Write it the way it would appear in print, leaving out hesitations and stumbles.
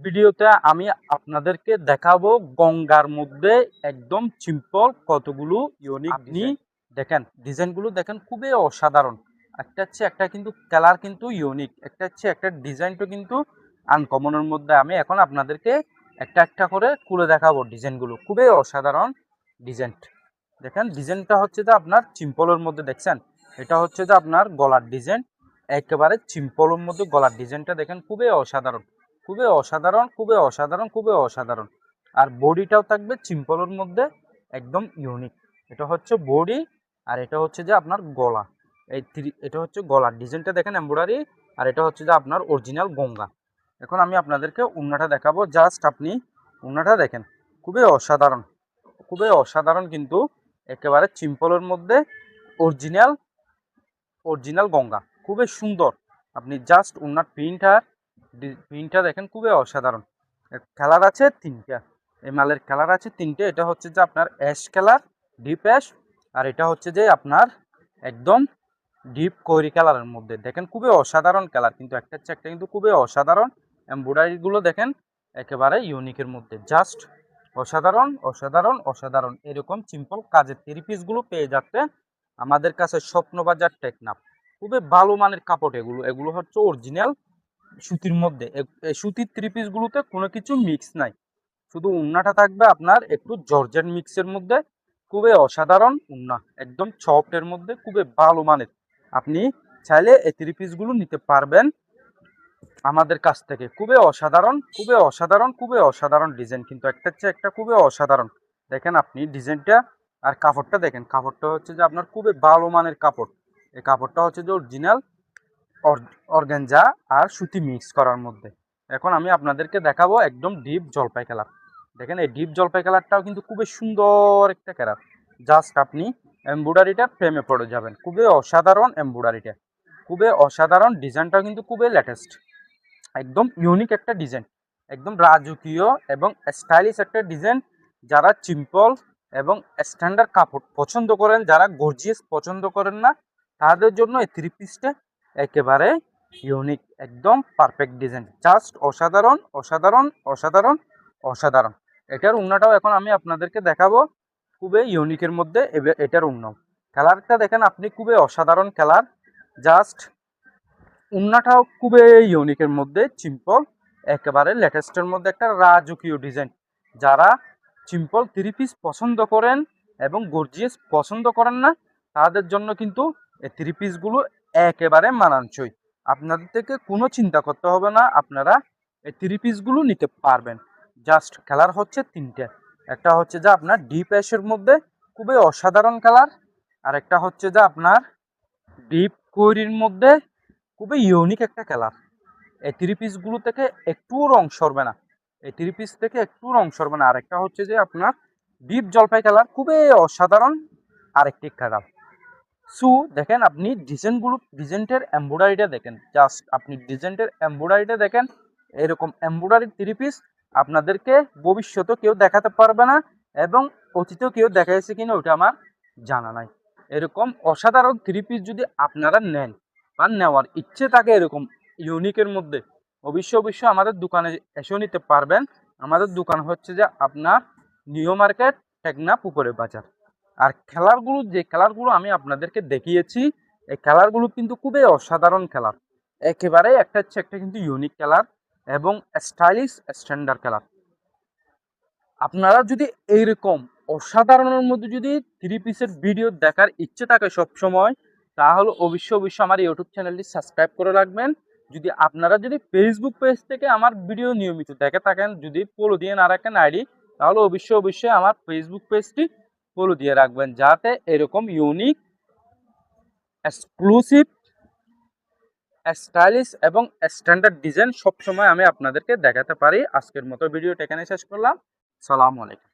ভিডিওতে আমি আপনাদেরকে দেখাবো গঙ্গার মধ্যে একদম সিম্পল কতগুলো ইউনিক আপনি দেখেন ডিজাইনগুলো দেখেন খুবই অসাধারণ। একটা হচ্ছে একটা কিন্তু কালার কিন্তু ইউনিক, একটা হচ্ছে একটা ডিজাইনটা কিন্তু আনকমনের মধ্যে। আমি এখন আপনাদেরকে একটা একটা করে খুলে দেখাবো ডিজাইনগুলো, খুবই অসাধারণ ডিজাইন। দেখেন ডিজাইনটা হচ্ছে যে আপনার সিম্পলের মধ্যে দেখছেন, এটা হচ্ছে যে আপনার গলার ডিজাইন, একেবারে সিম্পলের মধ্যে গলার ডিজাইনটা দেখেন খুবই অসাধারণ, খুবই অসাধারণ, খুবই অসাধারণ, খুবই অসাধারণ। আর বডিটাও থাকবে সিম্পলের মধ্যে একদম ইউনিক। এটা হচ্ছে বডি আর এটা হচ্ছে যে আপনার গলা। এটা হচ্ছে গলার ডিজাইনটা দেখেন এমব্রয়ডারি, আর এটা হচ্ছে যে আপনার অরিজিনাল গঙ্গা। এখন আমি আপনাদেরকে উন্নাটা দেখাবো, জাস্ট আপনি উন্নাটা দেখেন খুবই অসাধারণ, খুবই অসাধারণ কিন্তু একেবারে সিম্পলের মধ্যে অরিজিনাল অরিজিনাল গঙ্গা, খুবই সুন্দর। আপনি জাস্ট উন্নার প্রিন্টটা দেখেন খুবই অসাধারণ। কালার আছে তিনটা, এই মালের কালার আছে তিনটে। এটা হচ্ছে যে আপনার অ্যাশ কালার, ডিপ অ্যাশ, আর এটা হচ্ছে যে আপনার একদম ডিপ খয়েরি কালারের মধ্যে। দেখেন খুবই অসাধারণ কালার, কিন্তু একটা হচ্ছে একটা কিন্তু খুবই অসাধারণ। এমব্রয়ডারিগুলো দেখেন একেবারে ইউনিকের মধ্যে, জাস্ট অসাধারণ অসাধারণ অসাধারণ। এরকম সিম্পল কাজের থ্রি পিসগুলো পেয়ে যাচ্ছে আমাদের কাছে স্বপ্নবাজার টেকনাফ। খুবই ভালো মানের কাপড়, এগুলো এগুলো হচ্ছে অরিজিনাল সুতির মধ্যে। সুতির থ্রি পিসগুলোতে কোনো কিছু মিক্স নাই, শুধু উন্নাটা থাকবে আপনার একটু জর্জেট মিক্সের মধ্যে। খুবই অসাধারণ উন্না, একদম সফটের মধ্যে, খুবই ভালো মানের। আপনি চাইলে এই থ্রি পিসগুলো নিতে পারবেন আমাদের কাছ থেকে। খুবই অসাধারণ, খুবই অসাধারণ, খুবই অসাধারণ ডিজাইন, কিন্তু একটা হচ্ছে একটা খুবই অসাধারণ। দেখেন আপনি ডিজাইনটা আর কাপড়টা দেখেন, কাপড়টা হচ্ছে যে আপনার খুবই ভালো মানের কাপড়। এই কাপড়টা হচ্ছে যে অরিজিনাল অর্গানজা আর সুতি মিক্স করার মধ্যে। এখন আমি আপনাদেরকে দেখাবো একদম ডিপ জলপাই কালার। দেখেন এই ডিপ জলপাই কালারটাও কিন্তু খুবই সুন্দর একটা কালার, জাস্ট আপনি এমব্রয়ডারিটা প্রেমে পড়ে যাবেন। খুবই অসাধারণ এমব্রয়ডারিটা, খুবই অসাধারণ ডিজাইনটাও কিন্তু খুবই লেটেস্ট, একদম ইউনিক একটা ডিজাইন, একদম রাজকীয় এবং স্টাইলিশ একটা ডিজাইন। যারা সিম্পল এবং স্ট্যান্ডার্ড কাপড় পছন্দ করেন, যারা গর্জিয়াস পছন্দ করেন না, তাদের জন্য এই থ্রি পিসটা একেবারে ইউনিক, একদম পারফেক্ট ডিজাইন, জাস্ট অসাধারণ অসাধারণ অসাধারণ অসাধারণ। এটার উন্নাটাও এখন আমি আপনাদেরকে দেখাবো খুবই ইউনিকের মধ্যে। এটার উন্নাও কালারটা দেখেন আপনি, খুবই অসাধারণ কালার, জাস্ট উন্নাটাও খুবই ইউনিকের মধ্যে সিম্পল, একেবারে লেটেস্টের মধ্যে একটা রাজকীয় ডিজাইন। যারা সিম্পল থ্রি পিস পছন্দ করেন এবং গর্জিয়াস পছন্দ করেন না, তাদের জন্য কিন্তু এই থ্রি পিসগুলো একেবারে মানানসই। আপনাদের থেকে কোনো চিন্তা করতে হবে না, আপনারা এই থ্রি পিসগুলো নিতে পারবেন। জাস্ট কালার হচ্ছে তিনটে, একটা হচ্ছে যে আপনার ডিপ অ্যাশের মধ্যে খুবই অসাধারণ কালার, আর একটা হচ্ছে যে আপনার ডিপ কোরির মধ্যে খুবই ইউনিক একটা কালার। এই থ্রি পিসগুলো থেকে একটু রং সরবে না, এই থ্রি পিস থেকে একটু রং সরবে না। আরেকটা হচ্ছে যে আপনার ডিপ জলপাই কালার, খুবই অসাধারণ আরেকটি কালার। সো দেখেন আপনি ডিজাইনটার এমব্রয়ডারিটা দেখেন, জাস্ট আপনি ডিজাইনটার এমব্রয়ডারিটা দেখেন। এরকম এমব্রয়ডারি থ্রি পিস আপনাদেরকে ভবিষ্যতে কেউ দেখাতে পারবে না, এবং অতীতেও কেউ দেখাইছে কিনা ওটা আমার জানা নাই। এরকম অসাধারণ থ্রি পিস যদি আপনারা নেন বা নেওয়ার ইচ্ছে থাকে এরকম ইউনিকের মধ্যে, অবশ্যই আমাদের দোকানে এসেও নিতে পারবেন। আমাদের দোকান হচ্ছে যে আপনার নিউ মার্কেট, টেকনাফ, উপরে বাজার। আর যে কালারগুলো আমি আপনাদেরকে দেখিয়েছি, এই কালারগুলো কিন্তু খুবই অসাধারণ কালার, একেবারে একটা হচ্ছে একটা কিন্তু ইউনিক কালার এবং স্টাইলিশ স্ট্যান্ডার্ড কালার। আপনারা যদি এইরকম অসাধারণের মধ্যে যদি থ্রি পিসের ভিডিও দেখার ইচ্ছে থাকে সবসময়, তাহলে অবশ্যই আমার ইউটিউব চ্যানেলটি সাবস্ক্রাইব করে রাখবেন। যদি আপনারা যদি ফেসবুক পেজ থেকে আমার ভিডিও নিয়মিত দেখে থাকেন, যদি ফলো দিয়ে না রাখেন আইডি, তাহলে অবশ্যই আমার ফেসবুক পেজটি ফলো দিয়ে রাখবেন, যাতে এরকম ইউনিক, এক্সক্লুসিভ, স্টাইলিশ এবং স্ট্যান্ডার্ড ডিজাইন সবসময় আমি আপনাদেরকে দেখাতে পারি। আজকের মতো ভিডিওটা এখানে শেষ করলাম। সালামু আলাইকুম।